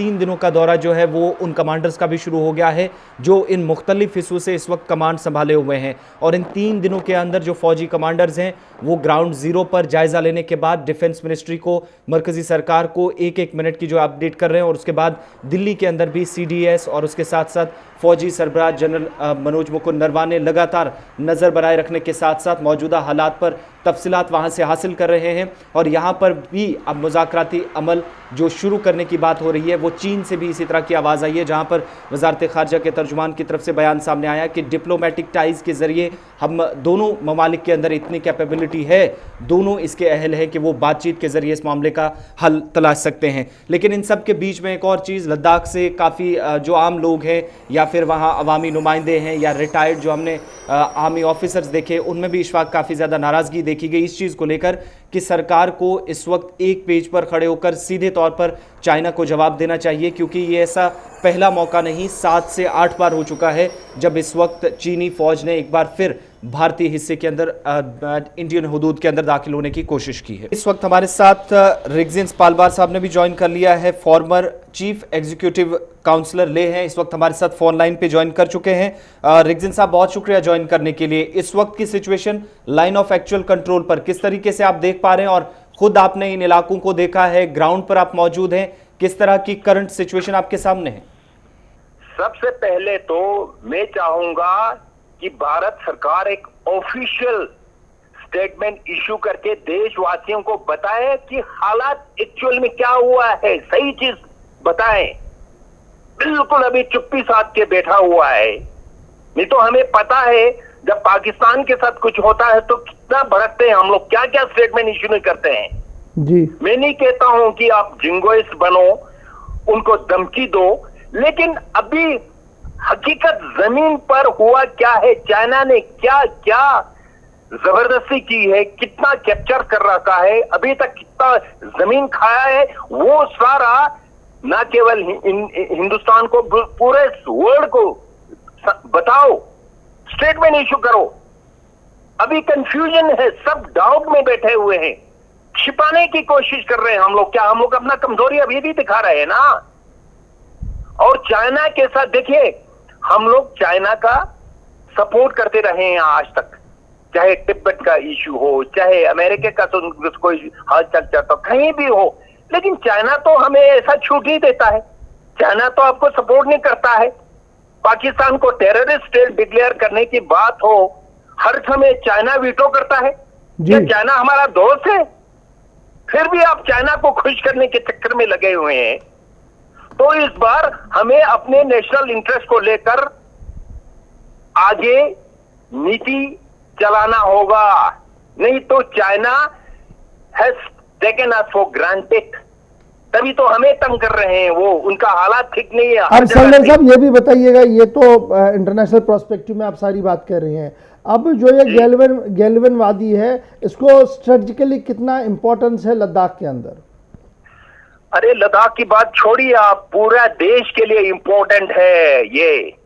3 दिनों का दौरा जो है वो उन कमांडर्स का भी शुरू हो गया है जो इन मुख्तलिफ हिस्सों से इस वक्त कमांड संभाले हुए हैं। और इन 3 दिनों के अंदर जो फौजी कमांडर्स हैं वो ग्राउंड जीरो पर जायजा लेने के बाद डिफेंस मिनिस्ट्री को, मरकजी सरकार को एक एक मिनट की जो अपडेट कर रहे हैं। और उसके बाद दिल्ली के अंदर भी CDS और उसके साथ साथ फौजी सरबराह जनरल मनोज मुकुंद नरवाने लगातार नज़र बनाए रखने के साथ साथ मौजूदा हालात पर तफसीलात वहाँ से हासिल कर रहे हैं। और यहाँ पर भी अब मुज़ाकराती अमल जो शुरू करने की बात हो रही है वो चीन से भी इसी तरह की आवाज़ आई है, जहाँ पर वज़ारत ख़ारजा के तर्जुमान की तरफ से बयान सामने आया कि डिप्लोमेटिक टाइज़ के ज़रिए हम दोनों ममालिक के अंदर इतनी कैपेबिलिटी है, दोनों इसके अहल है कि वो बातचीत के ज़रिए इस मामले का हल तलाश सकते हैं। लेकिन इन सब के बीच में एक और चीज़, लद्दाख से काफ़ी जो आम लोग हैं या फिर वहाँ अवामी नुमाइंदे हैं या रिटायर्ड जो हमने आर्मी ऑफिसर्स देखे, उनमें भी इस वक्त काफ़ी ज़्यादा नाराज़गी देखी गई इस चीज़ को लेकर कि सरकार को इस वक्त एक पेज पर खड़े होकर सीधे तौर पर चाइना को जवाब देना चाहिए, क्योंकि ये ऐसा पहला मौका नहीं, 7 से 8 बार हो चुका है जब इस वक्त चीनी फौज ने एक बार फिर भारतीय हिस्से के अंदर इंडियन हुदूद के अंदर दाखिल होने की कोशिश की है। इस वक्त हमारे साथ रिगजिन पालबार साहब ने भी ज्वाइन कर लिया है, फॉर्मर चीफ एग्जीक्यूटिव काउंसलर ले हैं, इस वक्त हमारे साथ फोन लाइन पे ज्वाइन कर चुके हैं। रिगजिन साहब, बहुत शुक्रिया ज्वाइन करने के लिए। इस वक्त की situation line of actual control पर किस तरीके से आप देख पा रहे हैं, और खुद आपने इन इलाकों को देखा है, ग्राउंड पर आप मौजूद हैं, किस तरह की करंट सिचुएशन आपके सामने है? सबसे पहले तो मैं चाहूंगा कि भारत सरकार एक ऑफिशियल स्टेटमेंट इशू करके देशवासियों को बताए कि हालात एक्चुअल में क्या हुआ है, सही चीज बताएं। बिल्कुल अभी चुप्पी साध के बैठा हुआ है। नहीं तो हमें पता है जब पाकिस्तान के साथ कुछ होता है तो कितना भड़कते हैं हम लोग, क्या क्या स्टेटमेंट इशू नहीं करते हैं जी। मैं नहीं कहता हूं कि आप जिंगोइस्ट बनो, उनको धमकी दो, लेकिन अभी हकीकत जमीन पर हुआ क्या है, चाइना ने क्या क्या जबरदस्ती की है, कितना कैप्चर कर रखा है, अभी तक कितना जमीन खाया है, वो सारा ना केवल हिंदुस्तान को, पूरे वर्ल्ड को बताओ, स्टेटमेंट इशू करो। अभी कंफ्यूजन है, सब डाउट में बैठे हुए हैं, छिपाने की कोशिश कर रहे हैं हम लोग। क्या हम लोग अपना कमजोरी अभी भी दिखा रहे हैं ना? और चाइना के साथ देखिए, हम लोग चाइना का सपोर्ट करते रहे हैं आज तक, चाहे तिब्बत का इशू हो, चाहे अमेरिका का कोई हालचाल चलता कहीं भी हो, लेकिन चाइना तो हमें ऐसा छूट नहीं देता है। चाइना तो आपको सपोर्ट नहीं करता है। पाकिस्तान को टेररिस्ट स्टेट डिक्लेयर करने की बात हो, हर समय चाइना वीटो करता है। क्या चाइना हमारा दोस्त है? फिर भी आप चाइना को खुश करने के चक्कर में लगे हुए हैं। तो इस बार हमें अपने नेशनल इंटरेस्ट को लेकर आगे नीति चलाना होगा, नहीं तो China has taken us for granted, तभी तो हमें तंग कर रहे हैं। वो उनका हालात ठीक नहीं है। अब सल्लर साहब ये भी बताइएगा, ये तो इंटरनेशनल प्रोस्पेक्टिव में आप सारी बात कर रहे हैं, अब जो ये गैल्वन वादी है, इसको स्ट्रेटेजिकली कितना इंपॉर्टेंस है लद्दाख के अंदर? अरे लद्दाख की बात छोड़िए आप, पूरा देश के लिए इंपॉर्टेंट है। ये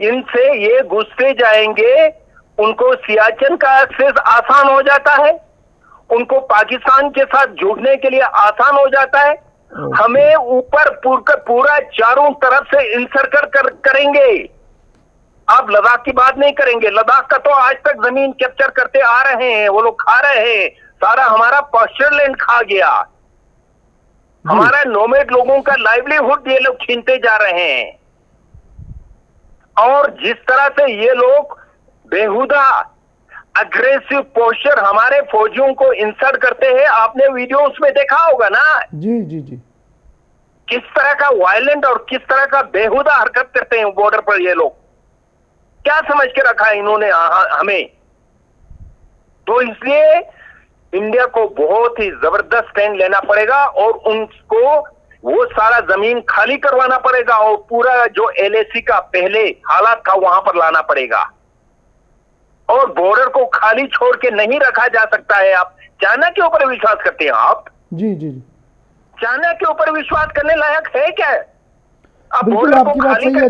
इनसे ये घुसते जाएंगे, उनको सियाचिन का एक्सेस आसान हो जाता है, उनको पाकिस्तान के साथ जुड़ने के लिए आसान हो जाता है। हमें ऊपर पूरा चारों तरफ से इंसर्कल करेंगे। आप लद्दाख की बात नहीं करेंगे। लद्दाख का तो आज तक जमीन कैप्चर करते आ रहे हैं, वो लोग खा रहे हैं, सारा हमारा पास्चर लैंड खा गया, हमारा नोमैड लोगों का लाइवलीहुड ये लोग छीनते जा रहे हैं। और जिस तरह से ये लोग बेहुदा अग्रेसिव पोस्चर हमारे फौजियों को इंसर्ट करते हैं, आपने वीडियोस में देखा होगा ना जी जी जी, किस तरह का वायलेंट और किस तरह का बेहुदा हरकत करते हैं बॉर्डर पर। ये लोग क्या समझ के रखा है इन्होंने हमें? तो इसलिए इंडिया को बहुत ही जबरदस्त स्टैंड लेना पड़ेगा और उनको वो सारा जमीन खाली करवाना पड़ेगा और पूरा जो LAC का पहले हालात था वहां पर लाना पड़ेगा। और बॉर्डर को खाली छोड़ के नहीं रखा जा सकता है। आप चाइना के ऊपर विश्वास करते हैं? आप जी जी जी, चाइना के ऊपर विश्वास करने लायक है क्या? बिल्कुल आपकी बात सही है।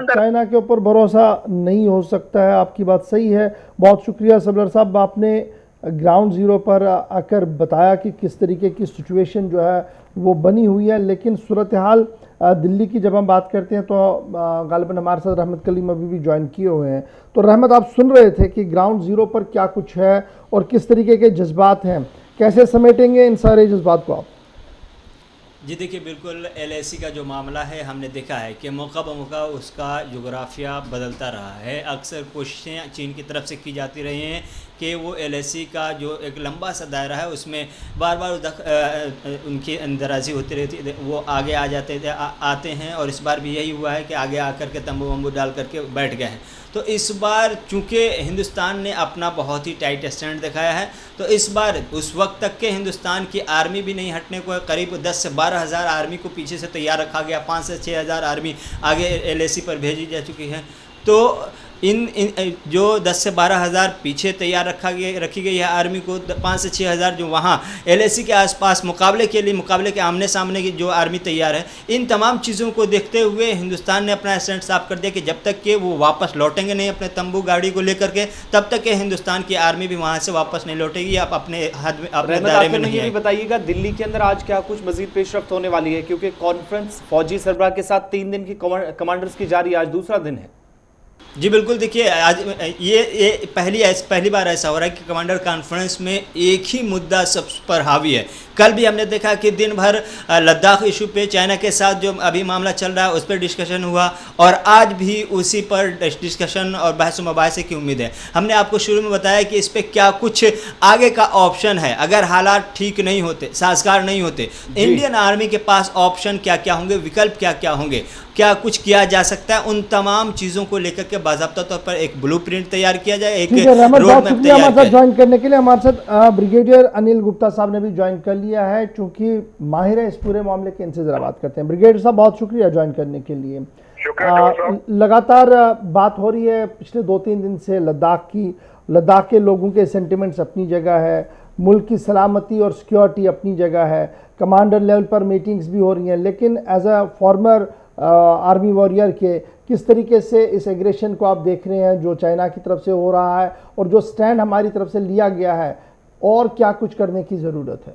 चाइना के ऊपर भरोसा नहीं हो सकता है, आपकी बात सही है। बहुत शुक्रिया सल्लर साहब, आपने ग्राउंड जीरो पर आकर बताया कि किस तरीके की सिचुएशन जो है वो बनी हुई है। लेकिन सूरत हाल दिल्ली की जब हम बात करते हैं तो गालिबन हमारे साथ रहमत कलीम अभी भी ज्वाइन किए हुए हैं। तो रहमत, आप सुन रहे थे कि ग्राउंड ज़ीरो पर क्या कुछ है और किस तरीके के जज्बात हैं, कैसे समेटेंगे इन सारे जज्बात को आप? जी देखिए, बिल्कुल एलएसी का जो मामला है, हमने देखा है कि मौका ब मौका उसका जोग्राफिया बदलता रहा है। अक्सर कोशिशें चीन की तरफ से की जाती रही हैं कि वो एलएसी का जो एक लंबा सा दायरा है उसमें बार बार उनकी अंदराजी होती रहती है, वो आगे आ जाते थे आते हैं, और इस बार भी यही हुआ है कि आगे आकर के तंबू वंबू डाल करके बैठ गए हैं। तो इस बार चूँकि हिंदुस्तान ने अपना बहुत ही टाइट स्टैंड दिखाया है, तो इस बार उस वक्त तक के हिंदुस्तान की आर्मी भी नहीं हटने को, करीब 10 से 12 हज़ार आर्मी को पीछे से तैयार रखा गया, 5 से 6 हज़ार आर्मी आगे एलएसी पर भेजी जा चुकी है। तो इन जो 10 से 12 हज़ार पीछे तैयार रखी गई है आर्मी को, 5 से 6 हज़ार जो वहाँ एलएसी के आसपास मुकाबले के आमने सामने की जो आर्मी तैयार है, इन तमाम चीज़ों को देखते हुए हिंदुस्तान ने अपना स्टैंड साफ कर दिया कि जब तक कि वो वापस लौटेंगे नहीं अपने तंबू गाड़ी को लेकर के, तब तक के हिंदुस्तान की आर्मी भी वहाँ से वापस नहीं लौटेगी, आप अपने हद में अपने दायरे में नहीं आएगी। बताइएगा दिल्ली के अंदर आज क्या कुछ मजीद पेशरफ्त होने वाली है, क्योंकि कॉन्फ्रेंस फौजी सरबराह के साथ 3 दिन की कमांडर्स की जारी, आज दूसरा दिन है। जी बिल्कुल, देखिए आज ये पहली बार ऐसा हो रहा है कि कमांडर कॉन्फ्रेंस में एक ही मुद्दा सब पर हावी है। कल भी हमने देखा कि दिन भर लद्दाख इशू पे चाइना के साथ जो अभी मामला चल रहा है उस पर डिस्कशन हुआ, और आज भी उसी पर डिस्कशन और बहस मुबाहिसे की उम्मीद है। हमने आपको शुरू में बताया कि इस पर क्या कुछ आगे का ऑप्शन है, अगर हालात ठीक नहीं होते, साजगार नहीं होते, इंडियन आर्मी के पास ऑप्शन क्या क्या होंगे, विकल्प क्या क्या होंगे, क्या कुछ किया जा सकता है, उन तमाम चीज़ों को लेकर के बाज़ाब्ता तौर पर एक ब्लूप्रिंट तैयार किया जाए, एक रोड मैप तैयार हमारे साथ ज्वाइन करने के लिए। हमारे साथ ब्रिगेडियर अनिल गुप्ता साहब ने भी ज्वाइन कर लिया है, चूंकि माहिर है इस पूरे मामले के, इनसे जरा बात करते हैं। ब्रिगेडियर साहब, बहुत शुक्रिया ज्वाइन करने के लिए। लगातार बात हो रही है पिछले 2-3 दिन से लद्दाख की। लद्दाख के लोगों के सेंटिमेंट्स अपनी जगह है, मुल्क की सलामती और सिक्योरिटी अपनी जगह है, कमांडर लेवल पर मीटिंग्स भी हो रही हैं, लेकिन as a former army warrior के किस तरीके से इस एग्रेशन को आप देख रहे हैं जो चाइना की तरफ से हो रहा है, और जो स्टैंड हमारी तरफ से लिया गया है, और क्या कुछ करने की जरूरत है?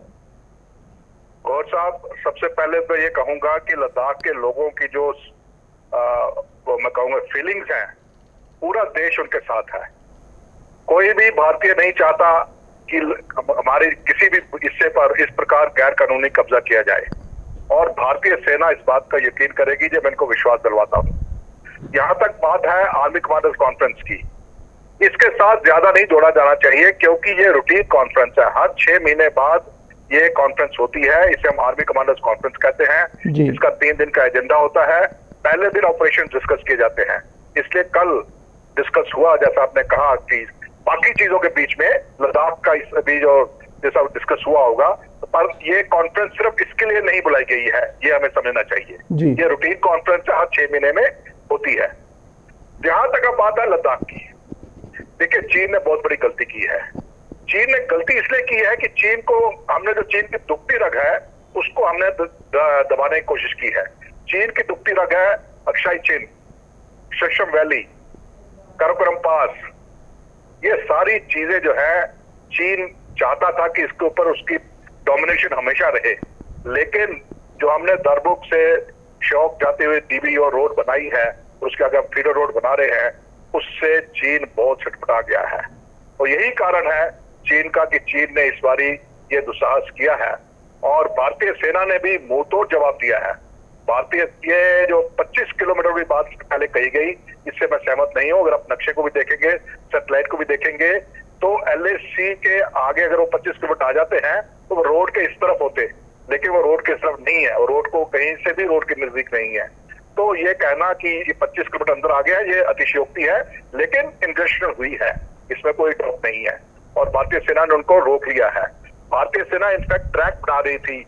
गौर साहब, सबसे पहले तो ये कहूंगा कि लद्दाख के लोगों की जो मैं कहूंगा फीलिंग्स हैं, पूरा देश उनके साथ है। कोई भी भारतीय नहीं चाहता कि हमारे किसी भी हिस्से पर इस प्रकार गैर कानूनी कब्जा किया जाए, और भारतीय सेना इस बात का यकीन करेगी जब मैं इनको विश्वास दिलवाता हूं। यहां तक बात है आर्मी कमांडर्स कॉन्फ्रेंस की, इसके साथ ज्यादा नहीं जोड़ा जाना चाहिए, क्योंकि ये रूटीन कॉन्फ्रेंस है। हर 6 महीने बाद ये कॉन्फ्रेंस होती है, इसे हम आर्मी कमांडर्स कॉन्फ्रेंस कहते हैं। इसका 3 दिन का एजेंडा होता है। पहले दिन ऑपरेशन डिस्कस किए जाते हैं, इसलिए कल डिस्कस हुआ, जैसा आपने कहा कि बाकी चीजों के बीच में लद्दाख का इस अभी जो जैसा डिस्कस हुआ होगा, पर ये कॉन्फ्रेंस सिर्फ इसके लिए नहीं बुलाई गई है, ये हमें समझना चाहिए। ये रूटीन कॉन्फ्रेंस हर 6 महीने में होती है। जहां तक अब बात है लद्दाख की, देखिए चीन ने बहुत बड़ी गलती की है। चीन ने गलती इसलिए की है कि चीन को हमने जो चीन की दुखती रग है उसको हमने दबाने की कोशिश की है। चीन की दुखती रग है अक्साई चिन, शशम वैली, कराकोरम पास, ये सारी चीजें जो है चीन चाहता था कि इसके ऊपर उसकी डोमिनेशन हमेशा रहे, लेकिन जो हमने दरबुक से शौक जाते हुए डीबी और रोड बनाई है, उसके आगे हम फीडर रोड बना रहे हैं, उससे चीन बहुत छटपटा गया है। और यही कारण है चीन का कि चीन ने इस बारी ये दुस्साहस किया है, और भारतीय सेना ने भी मुंह तोड़ जवाब दिया है। भारतीय ये जो 25 किलोमीटर की बात पहले कही गई, इससे मैं सहमत नहीं हूं। अगर आप नक्शे को भी देखेंगे, सैटेलाइट को भी देखेंगे, तो एलएसी के आगे अगर वो 25 किलोमीटर आ जाते हैं तो वो रोड के इस तरफ होते, लेकिन वो रोड के इस तरफ नहीं है, और रोड को कहीं से भी रोड के नजदीक नहीं है। तो ये कहना कि ये 25 किलोमीटर अंदर आ गया है, ये अतिशयोक्ति है, लेकिन इंगेजमेंट हुई है, इसमें कोई डाउट नहीं है, और भारतीय सेना ने उनको रोक लिया है। भारतीय सेना इनफैक्ट ट्रैक बना रही थी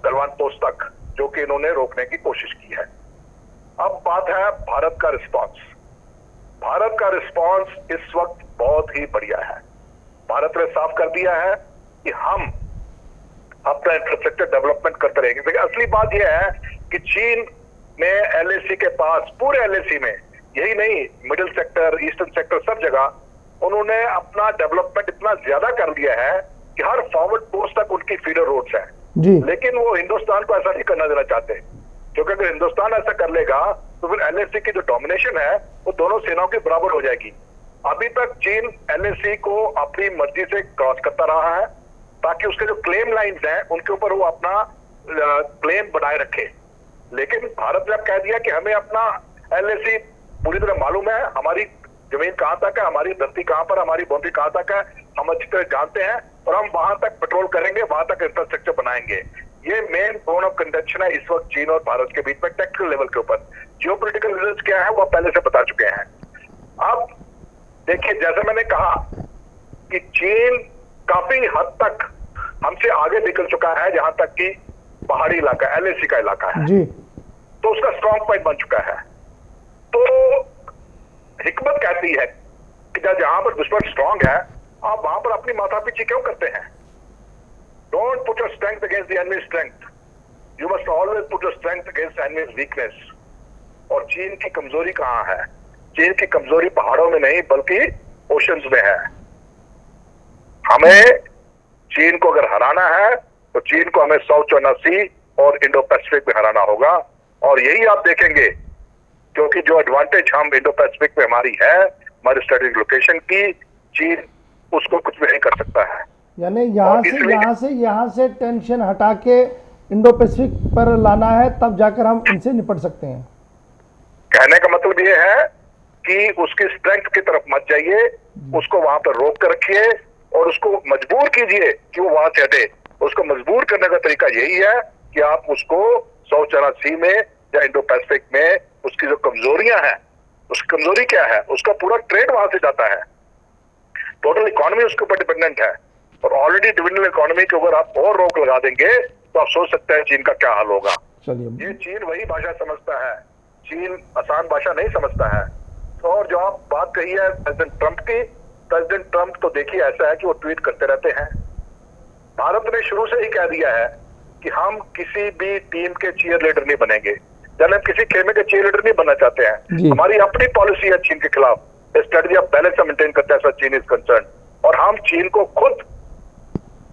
गलवान पोस्ट तक, जो कि इन्होंने रोकने की कोशिश की है। अब बात है भारत का रिस्पॉन्स। भारत का रिस्पॉन्स इस वक्त बहुत ही बढ़िया है। भारत ने साफ कर दिया है कि हम अपना इंफ्रास्ट्रक्चर डेवलपमेंट करते रहेंगे। देखिए असली बात यह है कि चीन ने एलएसी के पास, पूरे एलएसी में, यही नहीं मिडिल सेक्टर, ईस्टर्न सेक्टर, सब जगह उन्होंने अपना डेवलपमेंट इतना ज्यादा कर दिया है कि हर फॉरवर्ड पोस्ट तक उनकी फीडर रोड्स हैं। जी। लेकिन वो हिंदुस्तान को ऐसा नहीं करना देना चाहते, क्योंकि अगर हिंदुस्तान ऐसा कर लेगा तो फिर एलएसी की जो डोमिनेशन है वो दोनों सेनाओं के बराबर हो जाएगी। अभी तक चीन एलएसी को अपनी मर्जी से क्रॉस करता रहा है ताकि उसके जो क्लेम लाइंस हैं उनके ऊपर वो अपना क्लेम बनाए रखे। लेकिन भारत ने अब कह दिया कि हमें अपना एलएसी पूरी तरह मालूम है, हमारी जमीन कहां तक है, हमारी धरती कहां पर, हमारी बाउंड्री कहां तक है, हम अच्छी तरह जानते हैं और हम वहां तक पेट्रोल करेंगे, वहां तक इंफ्रास्ट्रक्चर बनाएंगे। ये मेन बोन ऑफ कंटेंशन है इस वक्त चीन और भारत के बीच में टेक्निकल लेवल के ऊपर। जियोपॉलिटिकल रीजंस क्या है वो पहले से बता चुके हैं। अब देखिए, जैसे मैंने कहा कि चीन काफी हद तक हमसे आगे निकल चुका है, जहां तक कि पहाड़ी इलाका एलएसी का इलाका है जी। तो उसका स्ट्रॉन्ग पॉइंट बन चुका है। तो हिकमत कहती है कि जहां पर दुश्मन स्ट्रॉन्ग है आप वहां पर अपनी माथापीछी क्यों करते हैं? Don't put your strength against the enemy strength, you must always put your strength against enemy weakness. और चीन की कमजोरी कहां है? चीन की कमजोरी पहाड़ों में नहीं बल्कि ओशंस में है। हमें चीन को अगर हराना है तो चीन को हमें साउथ चाइना सी और इंडो पैसिफिक में हराना होगा। और यही आप देखेंगे, क्योंकि जो एडवांटेज हम इंडो पैसिफिक में हमारी है, हमारी स्ट्रेटेजिक लोकेशन की, चीन उसको कुछ भी नहीं कर सकता है। यानी यहाँ से टेंशन हटा के इंडो पैसिफिक पर लाना है, तब जाकर हम इनसे निपट सकते हैं। कहने का मतलब ये है कि उसकी स्ट्रेंथ की तरफ मत जाइए, उसको वहां पर रोक कर रखिए और उसको मजबूर कीजिए कि वो वहां से हटे। उसको मजबूर करने का तरीका यही है कि आप उसको साउथ चाइना सी में या इंडो पैसिफिक में उसकी जो कमजोरियां हैं, उसकी कमजोरी क्या है? उसका पूरा ट्रेड वहां से जाता है, टोटल इकोनॉमी उसके ऊपर डिपेंडेंट है। और ऑलरेडी डिपेंडेंट इकोनॉमी के ऊपर आप और रोक लगा देंगे तो आप सोच सकते हैं चीन का क्या हाल होगा। चलिए, ये चीन वही भाषा समझता है, चीन आसान भाषा नहीं समझता है। और जो आप बात कही है प्रेसिडेंट ट्रंप की, प्रेसिडेंट ट्रंप तो देखिए ऐसा है कि वो ट्वीट करते रहते हैं। भारत ने शुरू से ही कह दिया है कि हम किसी भी टीम के चीयर लीडर नहीं बनेंगे, यानी हम किसी खेमे के चीयर लीडर नहीं बनना चाहते हैं। हमारी अपनी पॉलिसी है चीन के खिलाफ, स्ट्रेटजी ऑफ बैलेंस हम मेंटेन करते हैं चीन इज कंसर्न, और हम चीन को खुद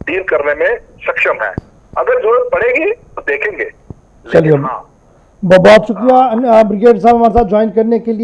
डील करने में सक्षम हैं। अगर जरूरत पड़ेगी तो देखेंगे। चलिए, बहुत शुक्रिया ब्रिगेडियर साहब हमारे साथ ज्वाइन करने के लिए।